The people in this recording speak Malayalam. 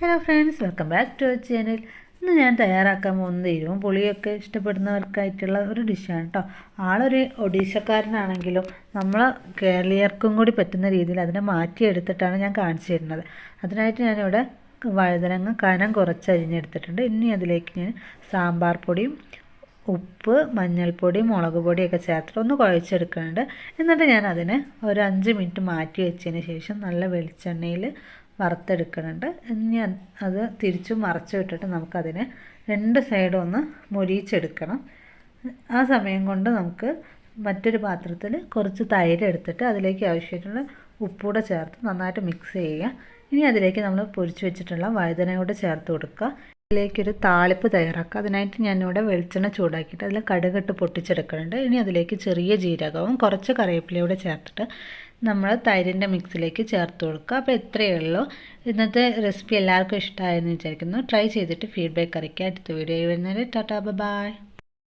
Hello friends, welcome back to our channel. ഇന്ന് ഞാൻ തയ്യാറാക്കാൻ പോകുന്നത് എരിവും പുളിയൊക്കെ ഇഷ്ടപ്പെടുന്നവർക്കായിട്ടുള്ള ഒരു ഡിഷാണ് കേട്ടോ. ആളൊരു ഒഡീഷക്കാരനാണെങ്കിലും നമ്മൾ കേരളീയർക്കും കൂടി പറ്റുന്ന രീതിയിൽ അതിനെ മാറ്റിയെടുത്തിട്ടാണ് ഞാൻ കാണിച്ചു തരുന്നത്. അതിനായിട്ട് ഞാനിവിടെ വഴുതനങ്ങ കനം കുറച്ച് അരിഞ്ഞെടുത്തിട്ടുണ്ട്. ഇനി അതിലേക്ക് ഞാൻ സാമ്പാർ പൊടിയും ഉപ്പ്, മഞ്ഞൾപ്പൊടി, മുളക് പൊടിയൊക്കെ ചേർത്തിട്ട് ഒന്ന് കുഴച്ചെടുക്കുന്നുണ്ട്. എന്നിട്ട് ഞാൻ അതിനെ ഒരു 5 മിനിറ്റ് മാറ്റി വെച്ചതിന് ശേഷം നല്ല വെളിച്ചെണ്ണയിൽ വറുത്തെടുക്കുന്നുണ്ട്. ഇനി അത് തിരിച്ചും മറച്ചു വിട്ടിട്ട് നമുക്കതിനെ 2 സൈഡും ഒന്ന് മൊരിയിച്ചെടുക്കണം. ആ സമയം കൊണ്ട് നമുക്ക് മറ്റൊരു പാത്രത്തിൽ കുറച്ച് തൈര് എടുത്തിട്ട് അതിലേക്ക് ആവശ്യമായിട്ടുള്ള ഉപ്പൂടെ ചേർത്ത് നന്നായിട്ട് മിക്സ് ചെയ്യുക. ഇനി അതിലേക്ക് നമ്മൾ പൊരിച്ച് വെച്ചിട്ടുള്ള വഴുതനയോടെ ചേർത്ത് കൊടുക്കുക. അതിലേക്കൊരു താളിപ്പ് തയ്യാറാക്കുക. അതിനായിട്ട് ഞാനിവിടെ വെളിച്ചെണ്ണ ചൂടാക്കിയിട്ട് അതിൽ കടുകിട്ട് പൊട്ടിച്ചെടുക്കുന്നുണ്ട്. ഇനി അതിലേക്ക് ചെറിയ ജീരകവും കുറച്ച് കറിവേപ്പിലയോടെ ചേർത്തിട്ട് നമ്മൾ തൈരിൻ്റെ മിക്സിലേക്ക് ചേർത്ത് കൊടുക്കുക. അപ്പോൾ ഇത്രയേ ഉള്ളൂ. ഇന്നത്തെ റെസിപ്പി എല്ലാവർക്കും ഇഷ്ടമായെന്ന് വിചാരിക്കുന്നു. ട്രൈ ചെയ്തിട്ട് ഫീഡ്ബാക്ക് അറിയിക്കുക. അടുത്ത വീഡിയോ വരുന്നവരെ ടാറ്റാ ബൈ.